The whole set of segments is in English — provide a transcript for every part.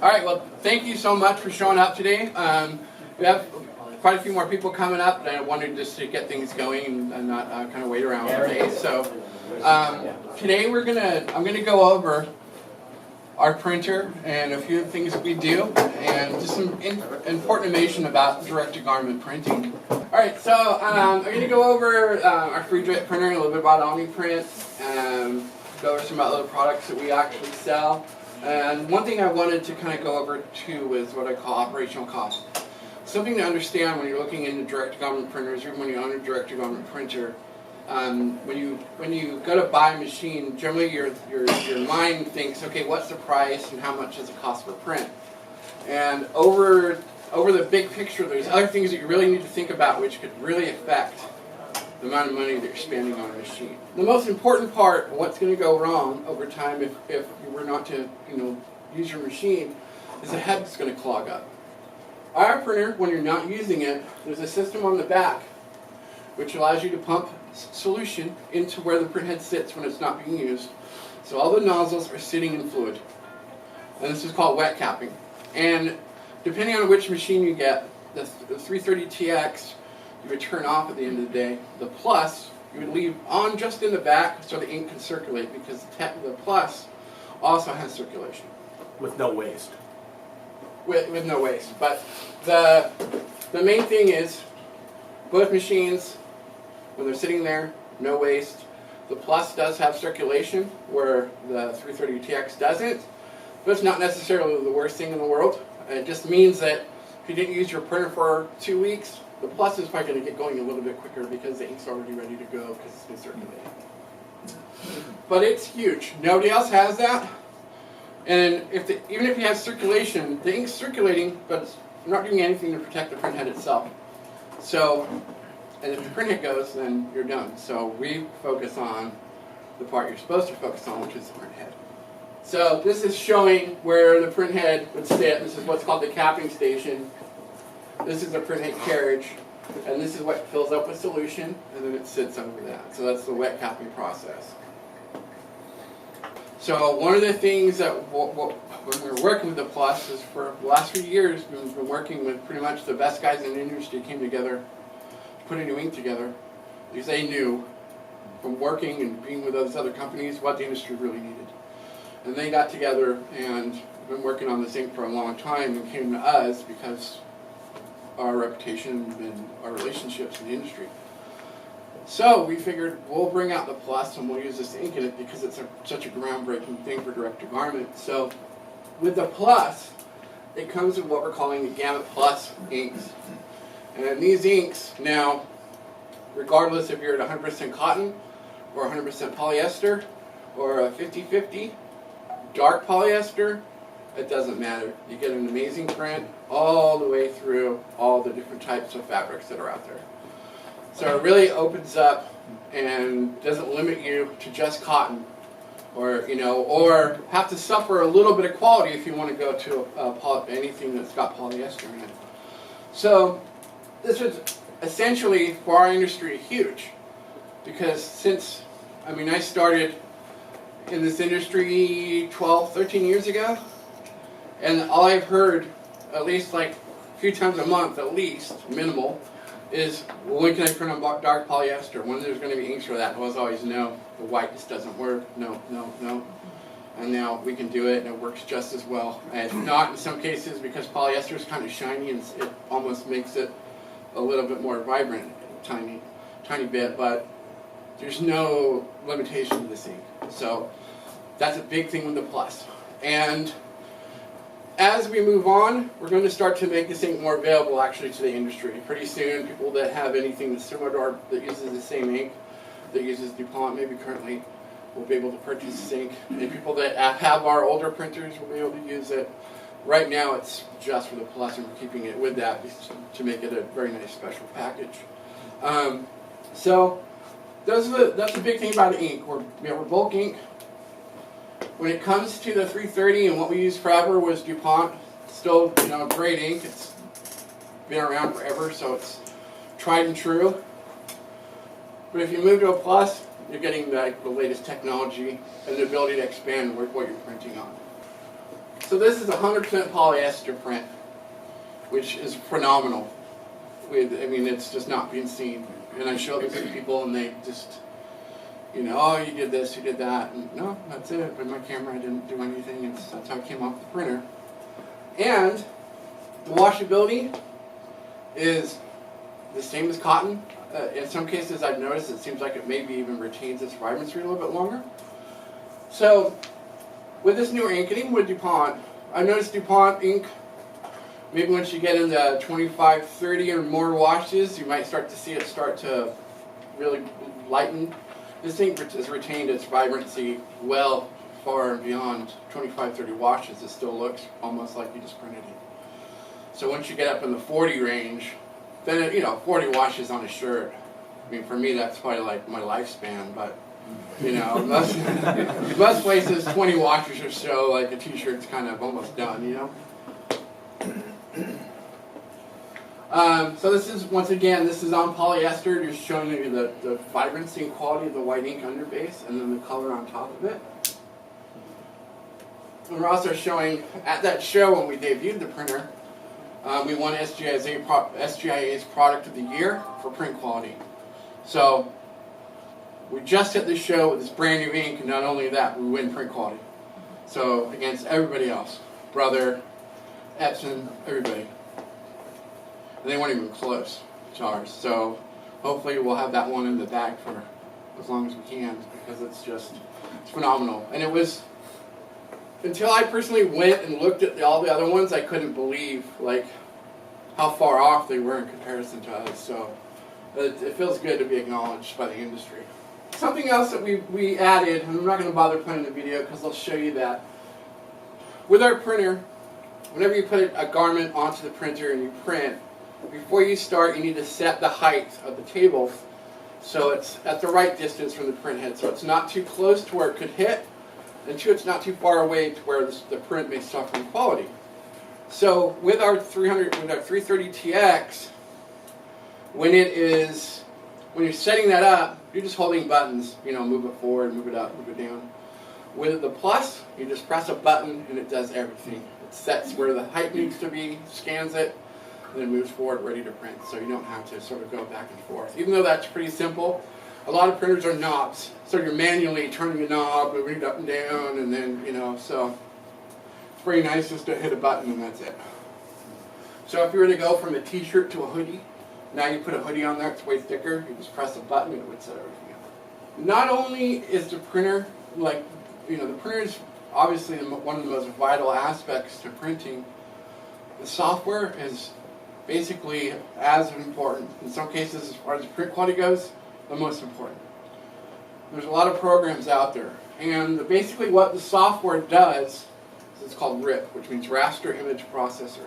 All right, well, thank you so much for showing up today. We have quite a few more people coming up, but I wanted just to get things going and not kind of wait around today. So today I'm gonna go over our printer and a few things that we do, and just some important information about direct-to-garment printing. All right, so I'm going to go over our FreeJet printer and a little bit about Omniprint, go over some other products that we actually sell. And one thing I wanted to kind of go over too was what I call operational cost. Something to understand when you're looking into direct-to-garment printers, or when you own a direct-to-garment printer. When you go to buy a machine, generally your mind thinks, okay, what's the price and how much does it cost per print? And over the big picture, there's other things that you really need to think about which could really affect the amount of money that you're spending on a machine. The most important part of what's going to go wrong over time if you were not to use your machine is the head that's going to clog up. Our printer, when you're not using it, there's a system on the back which allows you to pump solution into where the printhead sits when it's not being used. So all the nozzles are sitting in fluid. And this is called wet capping. And depending on which machine you get, the 330TX you would turn off at the end of the day. The Plus you would leave on just in the back so the ink can circulate, because the Plus also has circulation. With no waste. With no waste. But the main thing is, both machines, when they're sitting there, no waste. The Plus does have circulation, where the 330TX doesn't, but it's not necessarily the worst thing in the world. It just means that if you didn't use your printer for 2 weeks, the Plus is probably going to get going a little bit quicker because the ink's already ready to go because it's been circulating. But it's huge. Nobody else has that. And even if you have circulation, the ink's circulating, but it's not doing anything to protect the printhead itself. So, and if the printhead goes, then you're done. So we focus on the part you're supposed to focus on, which is the printhead. So this is showing where the printhead would sit. This is what's called the capping station. This is the printhead carriage, and this is what fills up with solution, and then it sits over that. So that's the wet capping process. So one of the things that when we were working with the Plus is, for the last few years we've been working with pretty much the best guys in the industry came together to put a new ink together, because they knew from working and being with those other companies what the industry really needed. And they got together and been working on this ink for a long time, and came to us because our reputation and our relationships in the industry. So we figured we'll bring out the Plus and we'll use this ink in it because it's such a groundbreaking thing for direct-to-garment. So with the Plus, it comes in what we're calling the Gamut Plus inks. And these inks now, regardless if you're at 100% cotton or 100% polyester or a 50-50, dark polyester, it doesn't matter. You get an amazing print all the way through all the different types of fabrics that are out there. So it really opens up and doesn't limit you to just cotton, or have to suffer a little bit of quality if you want to go to anything that's got polyester in it. So this is essentially, for our industry, huge, because since I started in this industry 12, 13 years ago, and all I've heard, at least like a few times a month at least, minimal, is, well, when can I print on dark polyester? When there's going to be inks for that? It was always no. The white just doesn't work. No, no, no. And now we can do it, and it works just as well. And not in some cases, because polyester is kind of shiny, and it almost makes it a little bit more vibrant, tiny bit. But there's no limitation to this ink. So that's a big thing with the Plus. And as we move on, we're going to start to make this ink more available actually to the industry. Pretty soon, people that have anything that's similar to that uses the same ink, that uses DuPont maybe currently, will be able to purchase this ink. And people that have our older printers will be able to use it. Right now, it's just for the Plus, and we're keeping it with that to make it a very nice special package. So that's the big thing about the ink. We're bulk ink. When it comes to the 330, and what we used forever was DuPont. Still, great ink. It's been around forever, so it's tried and true. But if you move to a Plus, you're getting the latest technology and the ability to expand what you're printing on. So this is 100% polyester print, which is phenomenal. I mean, it's just not being seen. And I show this to people, and they just, you know, oh, you did this, you did that. And no, that's it. With my camera, I didn't do anything. That's how it came off the printer. And the washability is the same as cotton. In some cases, I've noticed it seems like it maybe even retains its vibrancy a little bit longer. So, with this newer ink, and even with DuPont, I noticed DuPont ink, maybe once you get into 25, 30 or more washes, you might start to see it start to really lighten. This ink has retained its vibrancy well far and beyond 25, 30 washes. It still looks almost like you just printed it. So once you get up in the 40 range, then it, you know, 40 washes on a shirt. I mean, for me, that's probably like my lifespan, but you know, most places 20 washes or so, like a t-shirt's kind of almost done, you know. So this is, once again, this is on polyester, just showing you the vibrancy and quality of the white ink underbase, and then the color on top of it. And we're also showing, at that show when we debuted the printer, we won SGIA's Product of the Year for print quality. So, we just hit this show with this brand new ink, and not only that, we win print quality. So, against everybody else. Brother, Epson, everybody. And they weren't even close to ours. So, hopefully we'll have that one in the bag for as long as we can, because it's phenomenal. And it was, until I personally went and looked at all the other ones, I couldn't believe like how far off they were in comparison to us. So it feels good to be acknowledged by the industry. Something else that we added, and I'm not going to bother playing the video because I'll show you that. With our printer, whenever you put a garment onto the printer and you print, before you start you need to set the height of the table so it's at the right distance from the print head. So it's not too close to where it could hit, and two, it's not too far away to where the print may suffer in quality. So with our 330 TX, when you're setting that up, you're just holding buttons, you know, move it forward, move it up, move it down. With the Plus, you just press a button and it does everything. It sets where the height needs to be, scans it, and then moves forward, ready to print. So you don't have to sort of go back and forth. Even though that's pretty simple, a lot of printers are knobs. So you're manually turning a knob, moving it up and down, and then, you know, so it's pretty nice just to hit a button and that's it. So if you were to go from a t-shirt to a hoodie, now you put a hoodie on there, it's way thicker, you just press a button and it would set everything up. Not only is the printer, like, you know, the printer is obviously one of the most vital aspects to printing. The software is basically as important. In some cases, as far as print quality goes, the most important. There's a lot of programs out there, and basically what the software does is it's called RIP, which means Raster Image Processor.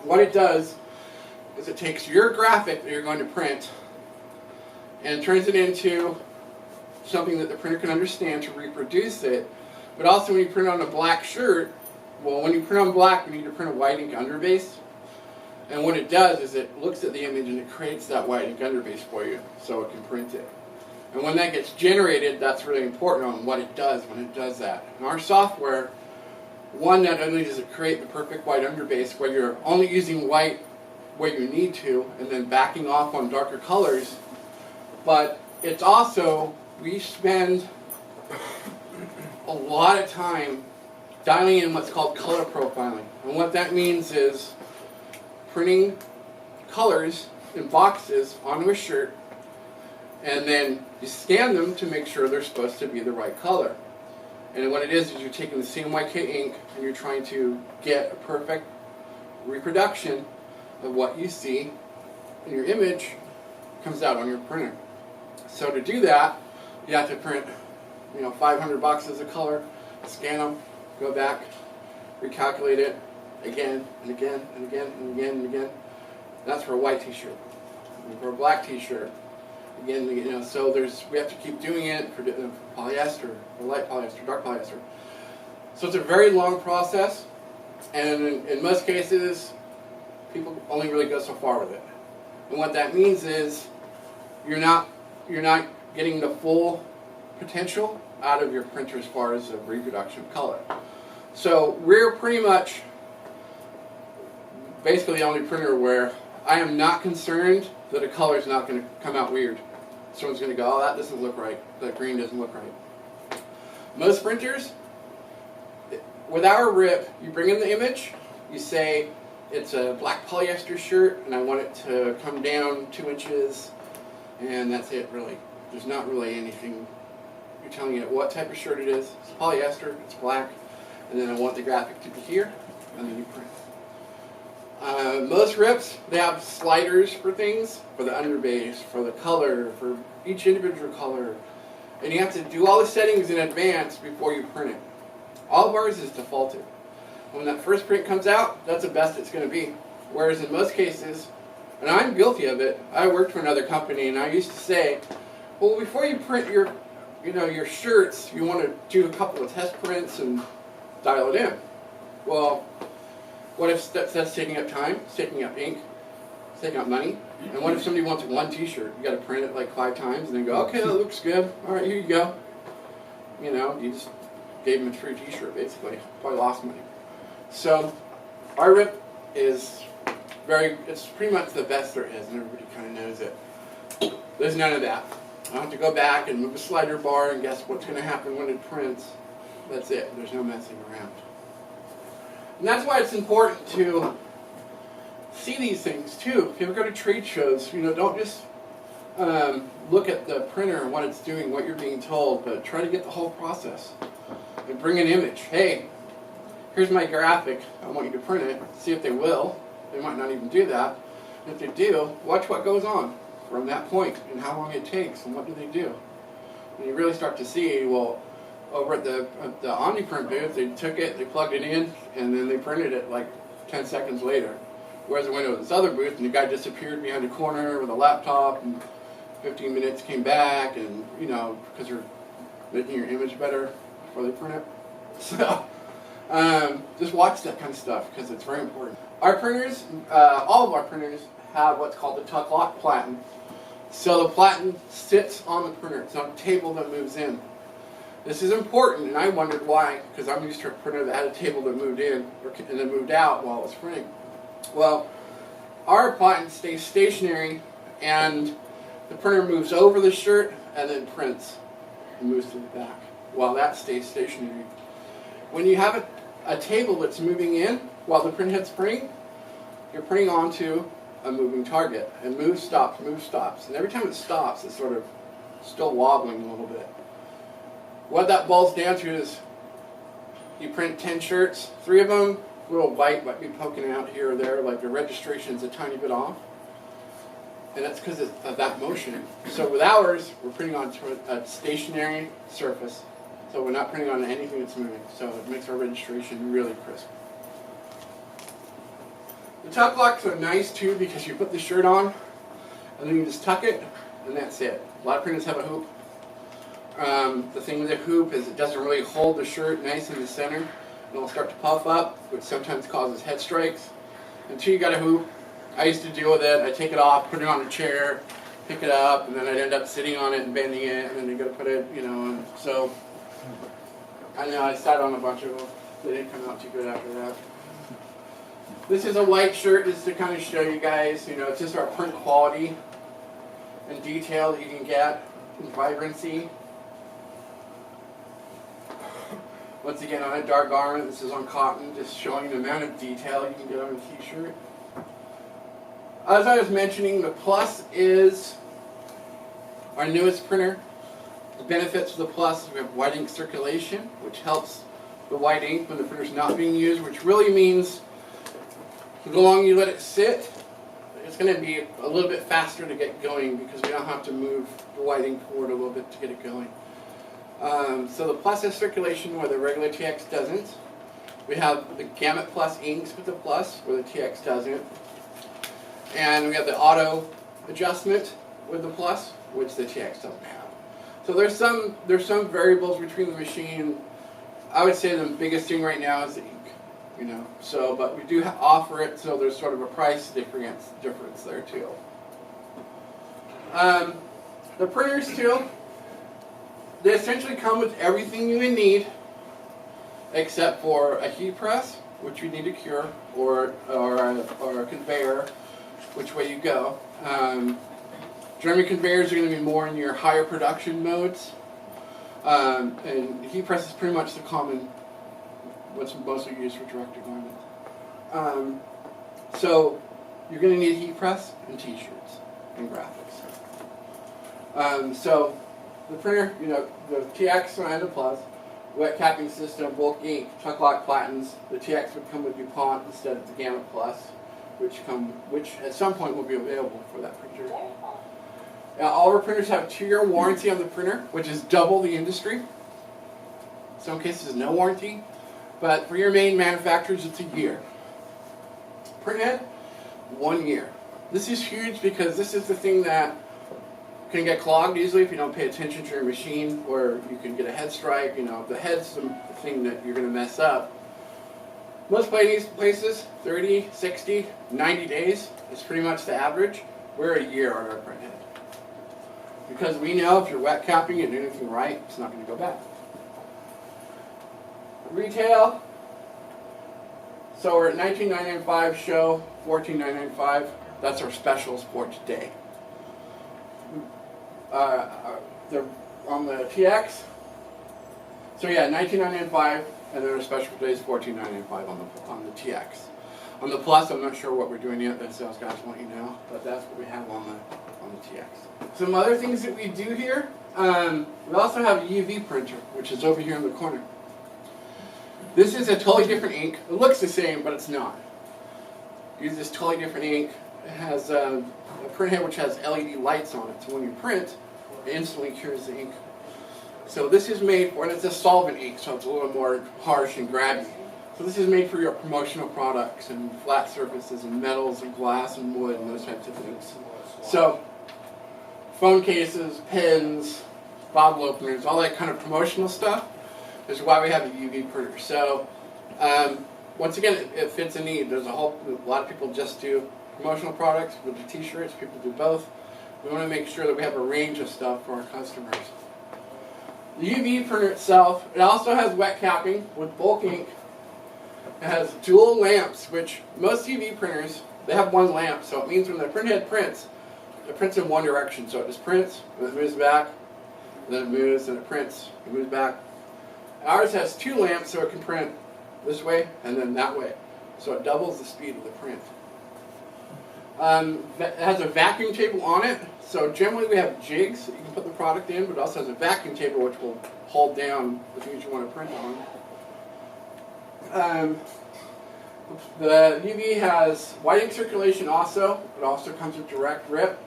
What it does is it takes your graphic that you're going to print and turns it into something that the printer can understand to reproduce it. But also when you print on a black shirt, well, when you print on black, you need to print a white ink underbase. And what it does is it looks at the image and it creates that white ink underbase for you so it can print it. And when that gets generated, that's really important on what it does when it does that. And our software, one, not only does it create the perfect white underbase where you're only using white where you need to and then backing off on darker colors, but it's also, we spend a lot of time dialing in what's called color profiling. And what that means is printing colors in boxes onto a shirt, and then you scan them to make sure they're supposed to be the right color. And what it is you're taking the same YK ink and you're trying to get a perfect reproduction of what you see in your image comes out on your printer. So to do that, you have to print, 500 boxes of color, scan them, go back, recalculate it again and again and again and again and again. That's for a white t-shirt. And for a black t-shirt, again, so we have to keep doing it for polyester, for light polyester, dark polyester. So it's a very long process, and in most cases, people only really go so far with it. And what that means is you're not getting the full potential out of your printer as far as the reproduction of color. So we're pretty much basically the only printer where I am not concerned that a color is not going to come out weird. Someone's going to go, oh, that doesn't look right. That green doesn't look right. Most printers, with our RIP, you bring in the image, you say it's a black polyester shirt and I want it to come down 2 inches, and that's it really. There's not really anything. You're telling it what type of shirt it is. It's polyester, it's black, and then I want the graphic to be here, and then you print. Most RIPs, they have sliders for things, for the underbase, for the color, for each individual color. And you have to do all the settings in advance before you print it. All of ours is defaulted. When that first print comes out, that's the best it's going to be. Whereas in most cases, and I'm guilty of it, I worked for another company and I used to say, well, before you print your shirts, you want to do a couple of test prints and dial it in. Well, what if that's taking up time, it's taking up ink, it's taking up money? And what if somebody wants one t-shirt? You got to print it like 5 times and then go, okay, that looks good. All right, here you go. You know, you just gave them a free t-shirt basically. Probably lost money. So our RIP is it's pretty much the best there is, and everybody kind of knows it. There's none of that. I don't have to go back and move a slider bar and guess what's going to happen when it prints. That's it. There's no messing around. And that's why it's important to see these things too. If you ever go to trade shows, don't just look at the printer and what it's doing, what you're being told, but try to get the whole process. And bring an image. Hey, here's my graphic. I want you to print it. See if they will. They might not even do that. And if they do, watch what goes on from that point and how long it takes and what do they do. And you really start to see, well, over at the Omniprint booth, they took it, they plugged it in, and then they printed it like 10 seconds later. Whereas I went to this other booth and the guy disappeared behind a corner with a laptop, and 15 minutes came back, and because they're making your image better before they print it. So just watch that kind of stuff because it's very important. Our printers, all of our printers, have what's called the tuck lock platen. So the platen sits on the printer. It's on a table that moves in. This is important, and I wondered why, because I'm used to a printer that had a table that moved in and then moved out while it was printing. Well, our platen stays stationary, and the printer moves over the shirt and then prints and moves to the back while that stays stationary. When you have a table that's moving in while the print head's printing, you're printing onto a moving target, and move, stops, and every time it stops, it's sort of still wobbling a little bit. What that boils down to is you print 10 shirts, 3 of them, a little white might be poking out here or there, like the registration's a tiny bit off. And that's because of that motion. So with ours, we're printing onto a stationary surface. So we're not printing on anything that's moving. So it makes our registration really crisp. The tuck locks are nice too because you put the shirt on and then you just tuck it and that's it. A lot of printers have a hoop. The thing with the hoop is it doesn't really hold the shirt nice in the center. It'll start to puff up, which sometimes causes head strikes. Until you got a hoop, I used to deal with it. I take it off, put it on a chair, pick it up, and then I'd end up sitting on it and bending it, and then you got to put it, and so I know I sat on a bunch of them. They didn't come out too good after that. This is a white shirt just to kind of show you guys, it's just our print quality and detail that you can get, and vibrancy. Once again, on a dark garment, this is on cotton, just showing the amount of detail you can get on a t-shirt. As I was mentioning, the Plus is our newest printer. The benefits of the Plus, we have white ink circulation, which helps the white ink when the printer's not being used, which really means the longer you let it sit, it's going to be a little bit faster to get going because we don't have to move the white ink forward a little bit to get it going. So the Plus has circulation where the regular TX doesn't. We have the Gamut Plus inks with the Plus where the TX doesn't. And we have the auto adjustment with the Plus, which the TX doesn't have. So there's some variables between the machine. I would say the biggest thing right now is the ink. So, but we do offer it, so there's sort of a price difference there too. The printers too, they essentially come with everything you would need except for a heat press, which you need to cure, or a conveyor, which way you go. German conveyors are going to be more in your higher production modes, and heat press is pretty much the common, what's mostly used for direct garment. So you're going to need a heat press and t-shirts and graphics. So the printer, the TX and the Plus, wet capping system, bulk ink, chuck lock platens. The TX would come with DuPont instead of the Gamma Plus, which at some point will be available for that printer. Now, all our printers have a 2-year warranty on the printer, which is double the industry. In some cases, no warranty, but for your main manufacturers, it's a year. Printhead, 1 year. This is huge because this is the thing that can get clogged easily if you don't pay attention to your machine, or you can get a head strike. The head's the thing that you're going to mess up. Most places, 30, 60, 90 days is pretty much the average. We're a year on our printhead. Because we know if you're wet capping and doing anything right, it's not going to go bad. Retail, so we're at $19.995, show $14.995. That's our specials for today. On the TX, so yeah, $19.995, and then our special for today is $14.995 on the TX. On the Plus, I'm not sure what we're doing yet. The sales guys will let you know, but that's what we have on the TX. Some other things that we do here. We also have a UV printer, which is over here in the corner. This is a totally different ink. It looks the same, but it's not. Use this totally different ink. It has a printhead which has LED lights on it, so when you print, it instantly cures the ink. So this is made for, and it's a solvent ink, so it's a little more harsh and grabby. So this is made for your promotional products and flat surfaces and metals and glass and wood and those types of things. So phone cases, pens, bottle openers, all that kind of promotional stuff is why we have a UV printer. So once again, it fits a need. There's a lot of people just do promotional products with the t-shirts. People do both. We want to make sure that we have a range of stuff for our customers. The UV printer itself, it also has wet capping with bulk ink. It has dual lamps, which most UV printers, they have one lamp, so it means when the printhead prints, it prints in one direction. So it just prints, and then it moves back, and then it moves, and it prints, it moves back. Ours has 2 lamps, so it can print this way and then that way. So it doubles the speed of the print. It has a vacuum table on it. So generally we have jigs that you can put the product in, but it also has a vacuum table which will hold down the things you want to print on. The UV has white ink circulation also. It also comes with direct rip.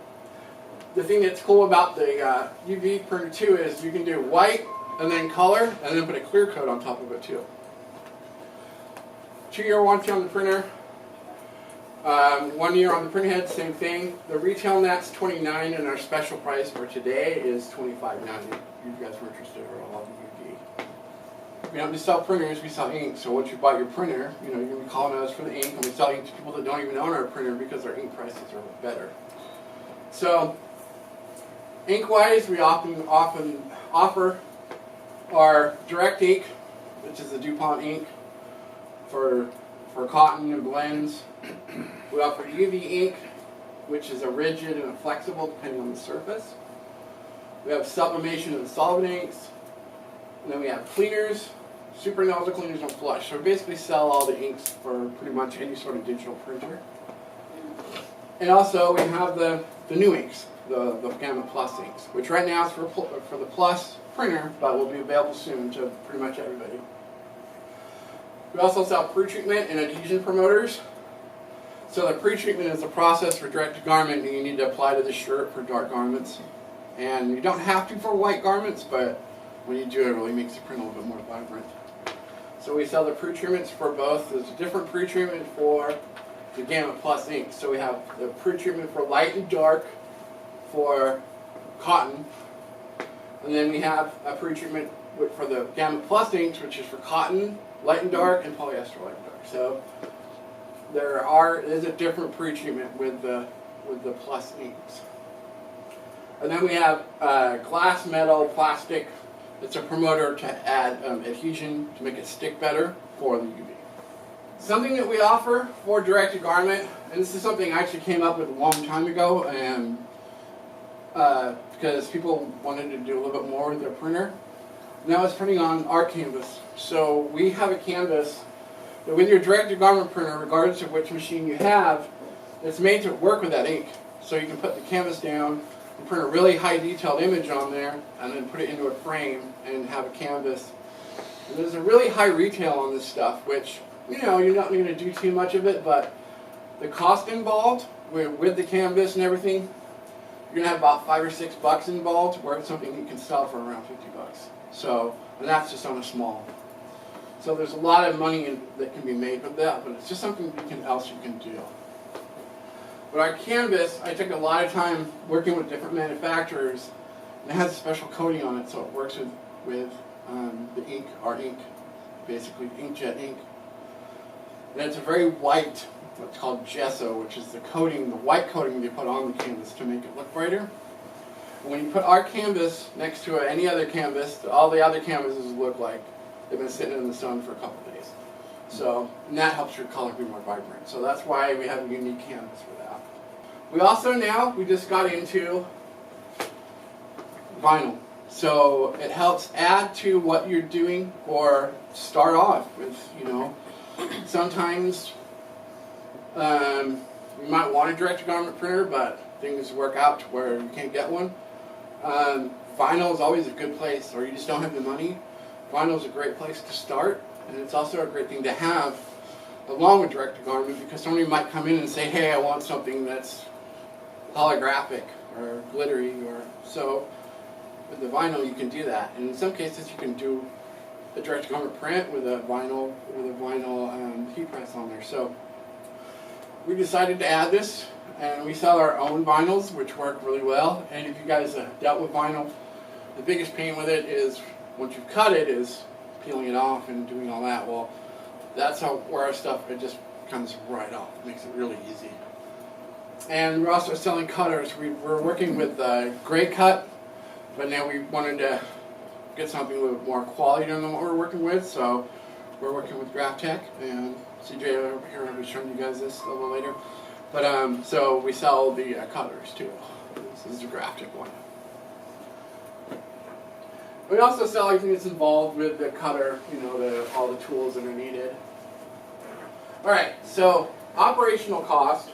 The thing that's cool about the UV printer too is you can do white and then color and then put a clear coat on top of it too. 2-year warranty on the printer. 1 year on the printhead, same thing. The retail net's $29 and our special price for today is $25.90. If you guys were interested or all of the UV. We don't just sell printers, we sell ink. So once you buy your printer, you're going to be calling us for the ink, and we sell ink to people that don't even own our printer because our ink prices are better. So ink-wise, we often offer our direct ink, which is the DuPont ink for cotton and blends. We offer UV ink, which is a rigid and a flexible depending on the surface. We have sublimation and solvent inks. And then we have cleaners, super nozzle cleaners, and flush. So we basically sell all the inks for pretty much any sort of digital printer. And also we have the new inks, the Gamma Plus inks, which right now is for the Plus printer, but will be available soon to pretty much everybody. We also sell pre-treatment and adhesion promoters. So the pre-treatment is a process for direct-to-garment that you need to apply to the shirt for dark garments. And you don't have to for white garments, but when you do, it really makes the print a little bit more vibrant. So we sell the pre-treatments for both. There's a different pre-treatment for the Gamma Plus ink. So we have the pre-treatment for light and dark for cotton. And then we have a pre-treatment for the Gamma Plus inks, which is for cotton, light and dark, and polyester light and dark. So there is a different pre-treatment with the Plus inks. And then we have glass, metal, plastic, It's a promoter to add adhesion to make it stick better for the UV. Something that we offer for direct-to-garment, and this is something I actually came up with a long time ago, and because people wanted to do a little bit more with their printer. Now it's printing on our canvas. So we have a canvas that with your direct-to-garment printer, regardless of which machine you have, it's made to work with that ink. So you can put the canvas down and print a really high detailed image on there and then put it into a frame and have a canvas. And there's a really high retail on this stuff, which, you know, you're not going to do too much of it, but the cost involved with the canvas and everything, you're going to have about $5 or $6 involved, where it's something you can sell for around $50. So, and that's just on a small. So there's a lot of money that can be made with that, but it's just something else you can do. But our canvas, I took a lot of time working with different manufacturers, and it has a special coating on it, so it works with the ink, our ink, basically inkjet ink. And it's a very white, what's called gesso, which is the coating, the white coating they put on the canvas to make it look brighter. And when you put our canvas next to any other canvas, all the other canvases look like they've been sitting in the sun for a couple of days. So, and that helps your color be more vibrant. So that's why we have a unique canvas for that. We also we just got into vinyl. So it helps add to what you're doing or start off with, you know. Sometimes you might want a direct-to-garment printer, but things work out to where you can't get one. Vinyl is always a good place, or you just don't have the money. Vinyl is a great place to start, and it's also a great thing to have along with direct-to-garment, because somebody might come in and say, hey, I want something that's holographic or glittery, or so. With the vinyl, you can do that, and in some cases, you can do a direct-to-garment print with a vinyl heat press on there. So we decided to add this, and we sell our own vinyls, which work really well. And if you guys have dealt with vinyl, the biggest pain with it is once you've cut it is peeling it off and doing all that. Well, that's where our stuff, it just comes right off. It makes it really easy. And we're also selling cutters. We're working with Gray Cut, but now we wanted to get something with more quality than what we're working with, so we're working with Graphtec, and CJ over here will be showing you guys this a little later. But so we sell the cutters too. This is the Graphtec one. We also sell everything that's involved with the cutter, you know, all the tools that are needed. All right, so operational cost.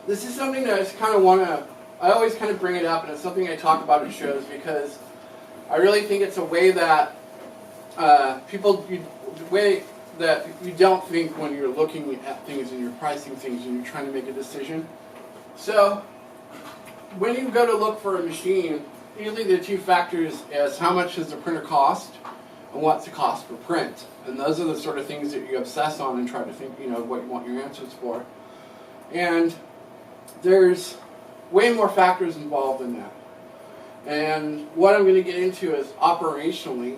This is something that I just kind of want to, I always kind of bring it up, and it's something I talk about at shows because I really think it's a way that the way that you don't think when you're looking at things and you're pricing things and you're trying to make a decision. So when you go to look for a machine, usually the two factors is how much does the printer cost and what's the cost per print. And those are the sort of things that you obsess on and try to think, you know, what you want your answers for. And there's way more factors involved in that. And what I'm going to get into is operationally,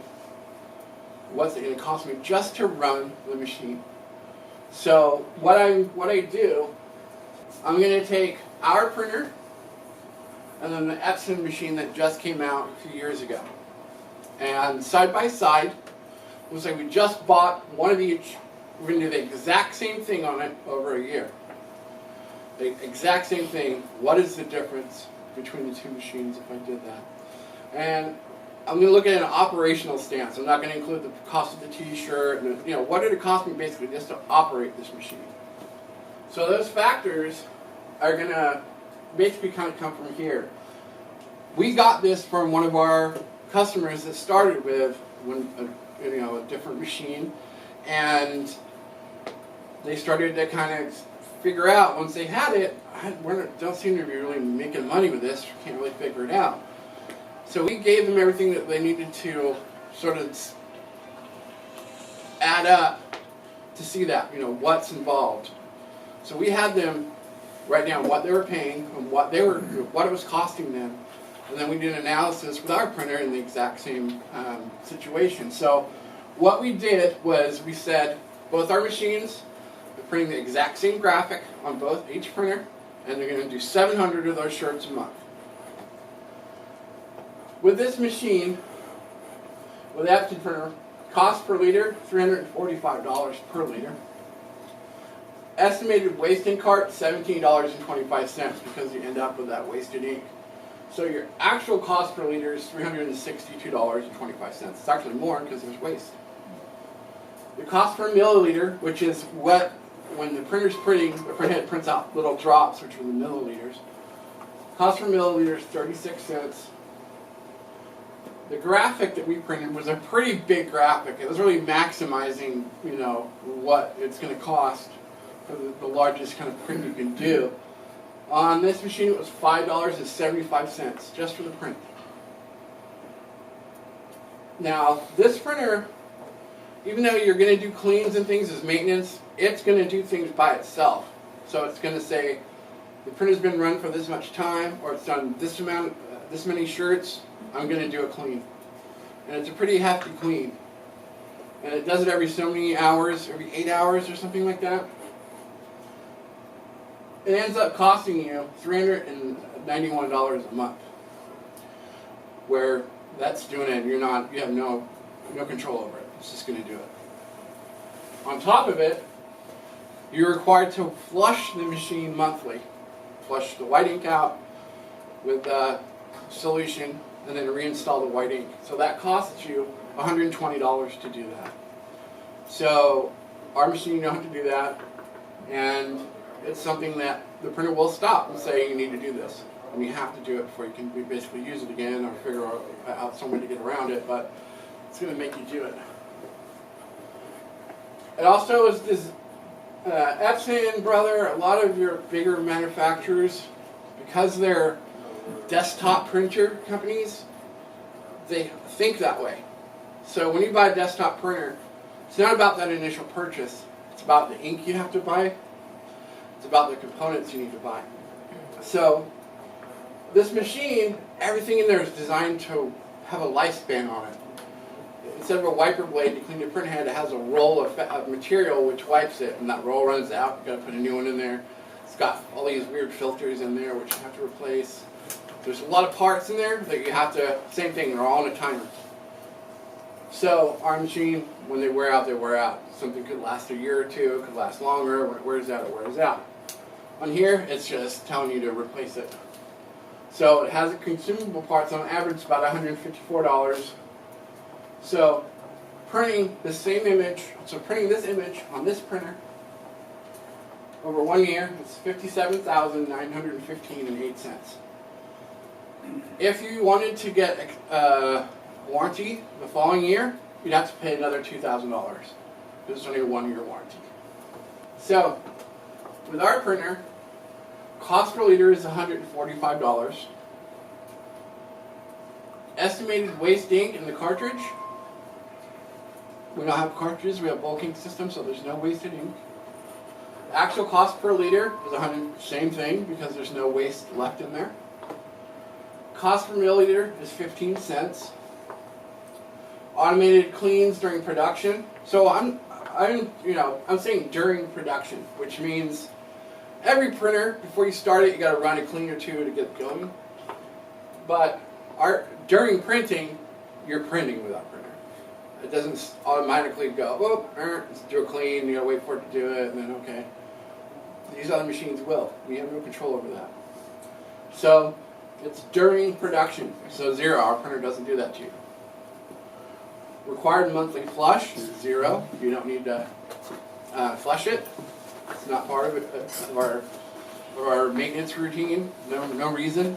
what's it going to cost me just to run the machine. So what I do, I'm going to take our printer and then the Epson machine that just came out a few years ago. And side by side, looks like we just bought one of each. We're going to do the exact same thing on it over a year. The exact same thing. What is the difference between the two machines if I did that? And I'm going to look at an operational stance. I'm not going to include the cost of the t-shirt. And, you know, what did it cost me basically just to operate this machine? So those factors are going to basically kind of come from here. We got this from one of our customers that started with a different machine, and they started to kind of figure out once they had it, don't seem to be really making money with this. Can't really figure it out. So we gave them everything that they needed to sort of add up to see that, you know, what's involved. So we had them write down what they were paying and what it was costing them, and then we did an analysis with our printer in the exact same situation. So what we did was we said both our machines are printing the exact same graphic on each printer, and they're going to do 700 of those shirts a month. With this machine, with the Epson printer, cost per liter, $345 per liter. Estimated waste ink cart, $17.25 because you end up with that wasted ink. So your actual cost per liter is $362.25. It's actually more because there's waste. The cost per milliliter, which is what, when the printer's printing, the printhead prints out little drops, which are the milliliters. Cost per milliliter is 36 cents. The graphic that we printed was a pretty big graphic. It was really maximizing, what it's going to cost for the largest kind of print you can do. On this machine, it was $5.75 just for the print. Now, this printer, even though you're going to do cleans and things as maintenance, it's going to do things by itself. So it's going to say, the printer's been run for this much time, or it's done this many shirts, I'm going to do a clean. And it's a pretty hefty clean. And it does it every so many hours, every 8 hours or something like that. It ends up costing you $391 a month. Where that's doing it, you have no control over it. It's just going to do it. On top of it, you're required to flush the machine monthly. Flush the white ink out with solution, and then reinstall the white ink. So that costs you $120 to do that. So our machine, you don't have to do that, and it's something that the printer will stop and say you need to do this, and you have to do it before you can basically use it again or figure out some way to get around it, but it's going to make you do it. It also is this Epson, brother, a lot of your bigger manufacturers, because they're desktop printer companies, they think that way. So when you buy a desktop printer, it's not about that initial purchase. It's about the ink you have to buy. It's about the components you need to buy. So this machine, everything in there is designed to have a lifespan on it. Instead of a wiper blade to clean your print head, it has a roll of material which wipes it, and that roll runs out. You've got to put a new one in there. It's got all these weird filters in there which you have to replace. There's a lot of parts in there that you have to, same thing, they're all on a timer. So our machine, when they wear out, they wear out. Something could last a year or two, it could last longer. When it wears out, it wears out. On here, it's just telling you to replace it. So it has consumable parts on average about $154. So printing the same image, printing this image on this printer over 1 year, it's $57,915.08. If you wanted to get a warranty the following year, you'd have to pay another $2,000 because it's only a 1-year warranty. So with our printer, cost per liter is $145. Estimated waste ink in the cartridge, we don't have cartridges, we have bulk ink system, so there's no wasted ink. The actual cost per liter is $100, same thing, because there's no waste left in there. Cost per milliliter is 15 cents. Automated cleans during production. So I'm saying during production, which means every printer, before you start it, you got to run a clean or two to get going. But during printing, you're printing with our printer. It doesn't automatically go, let's do a clean, you got to wait for it to do it, and then okay. These other machines will. We have no control over that. So it's during production. So 0, our printer doesn't do that to you. Required monthly flush is 0. You don't need to flush it. It's not part of it of our maintenance routine. No reason.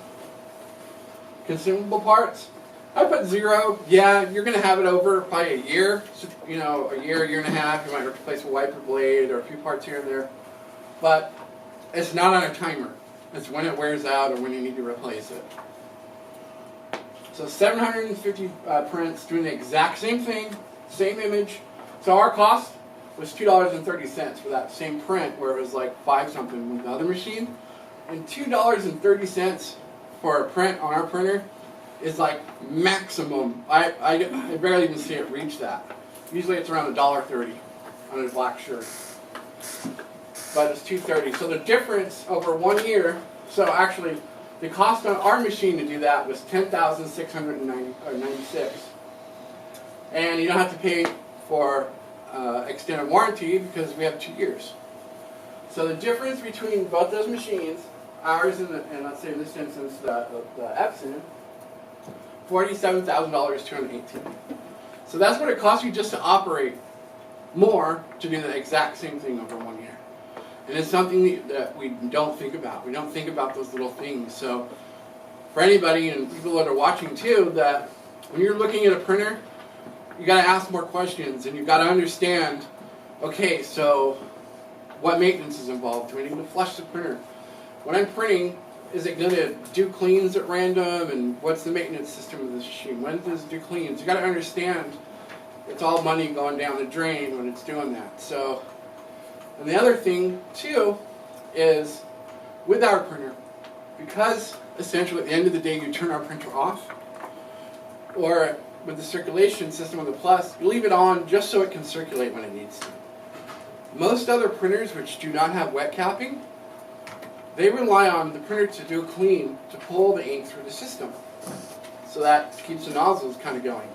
Consumable parts, I put 0. Yeah, you're going to have it over probably a year. So, a year and a half. You might replace a wiper blade or a few parts here and there. But it's not on a timer. It's when it wears out or when you need to replace it. So 750 prints doing the exact same thing, same image. So our cost was $2.30 for that same print, where it was like 5 something with the other machine. And $2.30 for a print on our printer is like maximum. I barely even see it reach that. Usually it's around $1.30 on a black shirt. But it's $2.30. So the difference over 1 year, so actually The cost on our machine to do that was $10,696, and you don't have to pay for extended warranty because we have 2 years. So the difference between both those machines, ours and let's say in this instance the Epson, $47,218. So that's what it costs you just to operate more to do the exact same thing over 1 year. And it's something that we don't think about. We don't think about those little things. So for anybody and people that are watching too, that when you're looking at a printer, you got to ask more questions and you've got to understand, okay, so what maintenance is involved? Do I need to flush the printer? When I'm printing, is it going to do cleans at random? And what's the maintenance system of this machine? When does it do cleans? You got to understand it's all money going down the drain when it's doing that. So, and the other thing too is with our printer, because essentially at the end of the day you turn our printer off, or with the circulation system on the Plus, you leave it on just so it can circulate when it needs to. Most other printers which do not have wet capping, they rely on the printer to do a clean to pull the ink through the system. So that keeps the nozzles kind of going.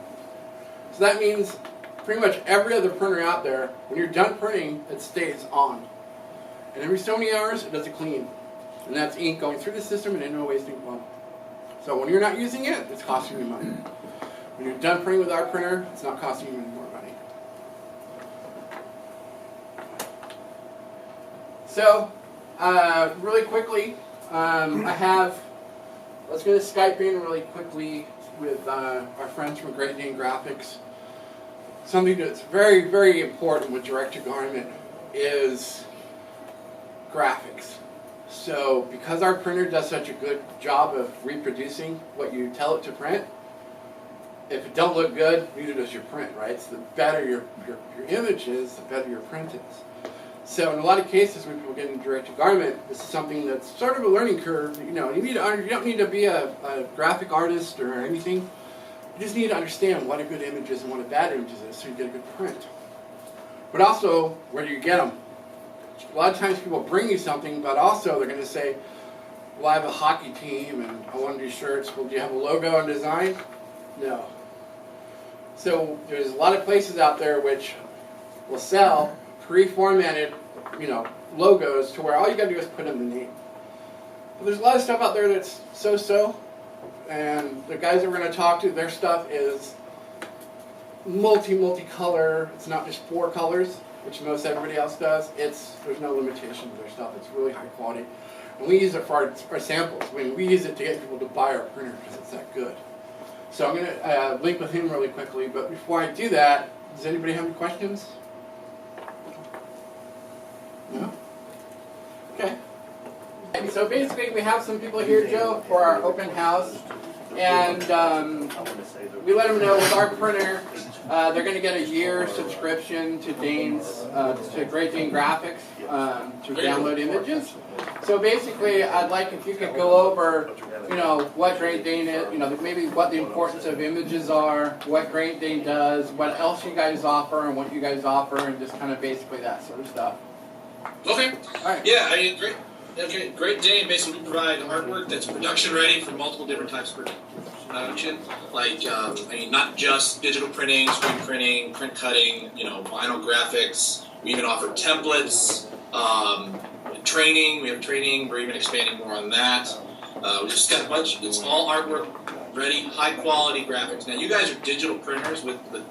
So that means pretty much every other printer out there, when you're done printing, it stays on. And every so many hours, it does a clean. And that's ink going through the system and no wasting water. So when you're not using it, it's costing you money. When you're done printing with our printer, it's not costing you any more money. So, really quickly, let's go to Skype in really quickly with our friends from Great Dane Graphics. Something that's very, very important with direct-to-garment is graphics. So, because our printer does such a good job of reproducing what you tell it to print, if it don't look good, neither does your print, right? So the better your image is, the better your print is. So in a lot of cases when people get into direct-to-garment, this is something that's sort of a learning curve. You know, you don't need to be a graphic artist or anything. You just need to understand what a good image is and what a bad image is so you get a good print. But also, where do you get them? A lot of times people bring you something, but also they're going to say, well, I have a hockey team and I want to do shirts. Well, do you have a logo and design? No. So there's a lot of places out there which will sell pre-formatted, logos to where all you got to do is put in the name. But there's a lot of stuff out there that's so-so, and the guys that we're going to talk to, their stuff is multi-color. It's not just 4 colors, which most everybody else does. There's no limitation to their stuff. It's really high quality. And we use it for our samples. I mean, we use it to get people to buy our printer because it's that good. So I'm going to link with him really quickly, but before I do that, does anybody have any questions? No? Okay. So basically we have some people here, Joe, for our open house, and we let them know with our printer they're going to get a year subscription to to Great Dane Graphics to download images. So basically I'd like if you could go over what Great Dane is, maybe what the importance of images are, what Great Dane does, what else you guys offer and what you guys offer, and just kind of basically that sort of stuff. Okay. All right. Yeah, great. Okay, Great Dane basically provide artwork that's production ready for multiple different types of production. Like, not just digital printing, screen printing, print cutting, vinyl graphics. We even offer templates, training. We have training. We're even expanding more on that. We just got a bunch. It's all artwork ready, high quality graphics. Now, you guys are digital printers with the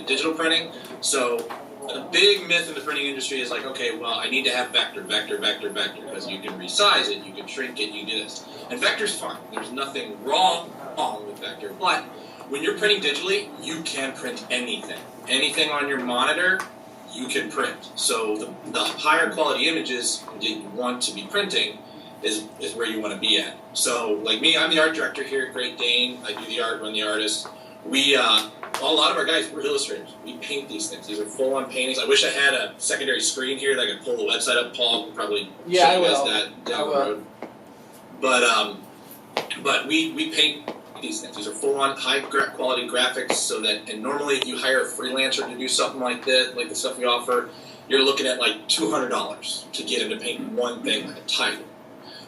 digital printing, so. A big myth in the printing industry is like, okay, well, I need to have vector, because you can resize it, you can shrink it, you can do this. And vector's fine. There's nothing wrong with vector. But when you're printing digitally, you can print anything. Anything on your monitor, you can print. So the higher quality images that you want to be printing is where you want to be at. So, like me, I'm the art director here at Great Dane. I do the art, run the artist. A lot of our guys were illustrators. We paint these things. These are full-on paintings. I wish I had a secondary screen here that I could pull the website up. Paul can probably show you guys that down the road. But we paint these things. These are full-on high-quality graphics. So that, and normally if you hire a freelancer to do something like this, like the stuff we offer, you're looking at like $200 to get him to paint one thing, like a title.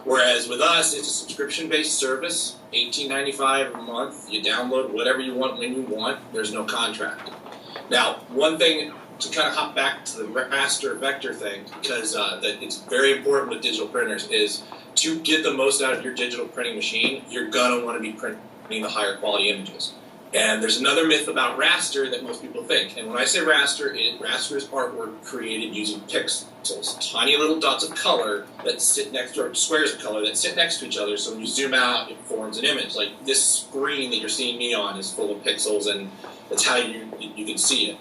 Whereas with us, it's a subscription-based service, $18.95 a month. You download whatever you want when you want. There's no contract. Now, one thing to kind of hop back to the raster vector thing, because that it's very important with digital printers, is to get the most out of your digital printing machine, you're going to want to be printing the higher quality images. And there's another myth about raster that most people think. And when I say raster, raster is artwork created using pixels, tiny little dots of color that sit next to, or squares of color that sit next to each other. So when you zoom out, it forms an image. Like this screen that you're seeing me on is full of pixels, and that's how you can see it.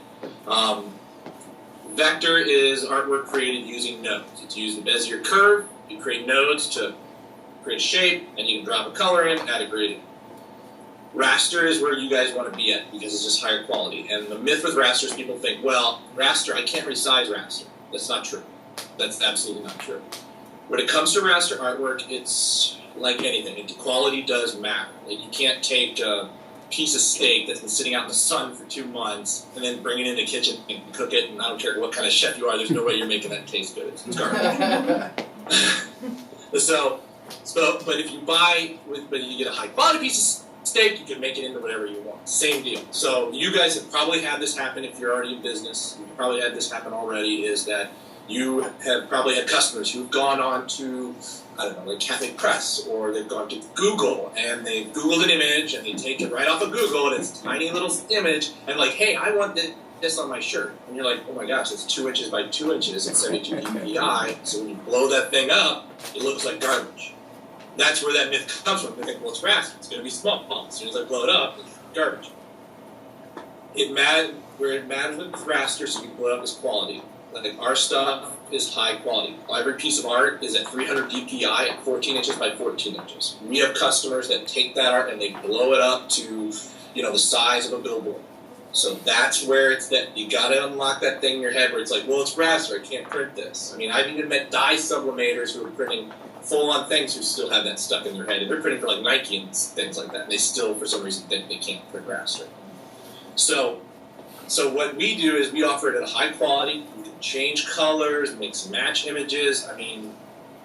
Vector is artwork created using nodes. It's used the Bezier curve. You create nodes to create a shape, and you can drop a color in, add a gradient. Raster is where you guys want to be at because it's just higher quality. And the myth with raster is people think, well, raster, I can't resize raster. That's not true. That's absolutely not true. When it comes to raster artwork, it's like anything. Quality does matter. Like you can't take a piece of steak that's been sitting out in the sun for 2 months and then bring it in the kitchen and cook it, and I don't care what kind of chef you are, there's no way you're making that taste good. It's garbage. But if you but you get a high quality piece of steak, you can make it into whatever you want. Same deal. So you guys have probably had this happen if you're already in business. You've probably had this happen already, is that you have probably had customers who've gone on to, I don't know, like Catholic Press, or they've gone to Google, and they've Googled an image, and they take it right off of Google, and it's a tiny little image, and like, hey, I want this on my shirt. And you're like, oh my gosh, it's 2 inches by 2 inches, it's 72 dpi, so when you blow that thing up, it looks like garbage. That's where that myth comes from. They think, well, it's raster, it's going to be small. As soon as I blow it up, it's garbage. Where it matters with raster, so you blow it up, is quality. Like our stuff is high quality. Every piece of art is at 300 dpi at 14 inches by 14 inches. We have customers that take that art and they blow it up to, the size of a billboard. So that's where it's that you got to unlock that thing in your head where it's like, well, it's raster, I can't print this. I mean, I've even met dye sublimators who are printing full-on things who still have that stuck in their head, and they're printing for like Nike and things like that, and they still, for some reason, think they can't print raster. So what we do is we offer it at a high quality. You can change colors, mix and match images. I mean,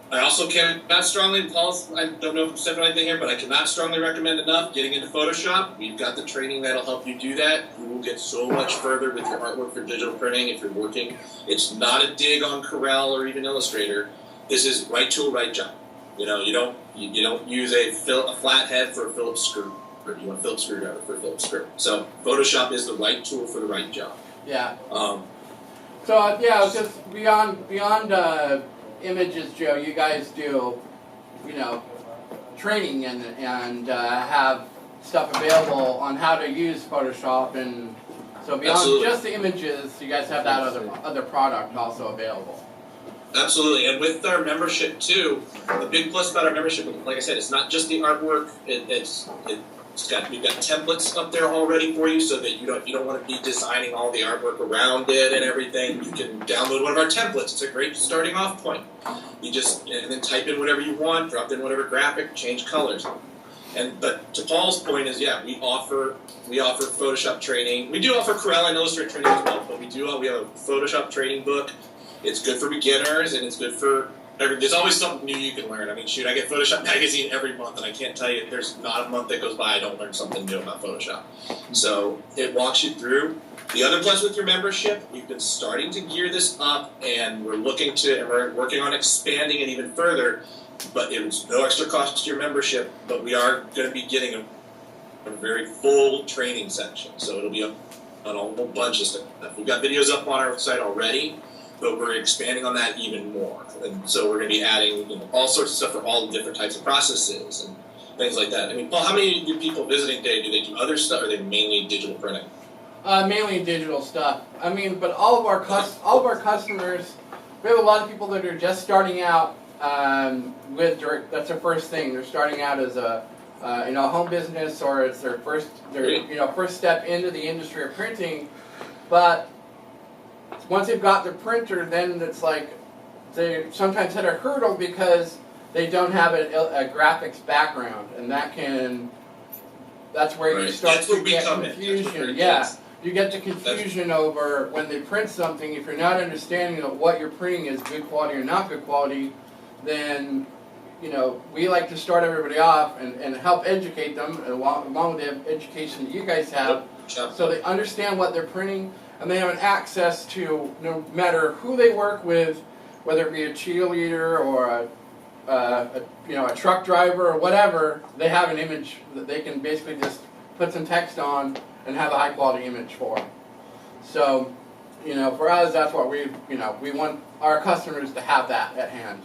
I also cannot strongly, I don't know if I'm stepping on anything here, but I cannot strongly recommend enough getting into Photoshop. We've got the training that'll help you do that. You will get so much further with your artwork for digital printing if you're working. It's not a dig on Corel or even Illustrator. This is right tool, right job. You don't use a flat head for a Phillips screw. Or you want a Phillips screwdriver for a Phillips screw. So Photoshop is the right tool for the right job. Yeah. Just beyond images, Joe, you guys do, training and have stuff available on how to use Photoshop, and so beyond Absolutely. Just the images, you guys have that other product also available. Absolutely, and with our membership too, the big plus about our membership, like I said, it's not just the artwork. We've got templates up there already for you, so that you don't want to be designing all the artwork around it and everything. You can download one of our templates. It's a great starting off point. And then type in whatever you want, drop in whatever graphic, change colors. But to Paul's point is, we offer Photoshop training. We do offer Corel and Illustrator training as well, but we have a Photoshop training book. It's good for beginners, and it's good for there's always something new you can learn. I mean, shoot, I get Photoshop Magazine every month, and I can't tell you, there's not a month that goes by I don't learn something new about Photoshop. So it walks you through. The other plus with your membership, we've been starting to gear this up, and we're working on expanding it even further, but it's no extra cost to your membership, but we are going to be getting a very full training section. So it'll be a whole bunch of stuff. We've got videos up on our site already, but we're expanding on that even more. And so we're going to be adding all sorts of stuff for all the different types of processes and things like that. I mean, Paul, how many people visiting today, do they do other stuff, or are they mainly digital printing? Mainly digital stuff. I mean, but all of our customers, we have a lot of people that are just starting out with direct. That's their first thing. They're starting out as a home business, or it's their first step into the industry of printing. But once they've got their printer, then it's like they sometimes hit a hurdle because they don't have a graphics background, and that's where you start to get confusion. You get the confusion over when they print something. If you're not understanding that what you're printing is good quality or not good quality, then you know, we like to start everybody off and help educate them along with the education that you guys have, so they understand what they're printing and they have an access to, no matter who they work with, whether it be a cheerleader or a truck driver or whatever, they have an image that they can basically just put some text on and have a high quality image for. So, you know, for us, that's what we want our customers to have that at hand.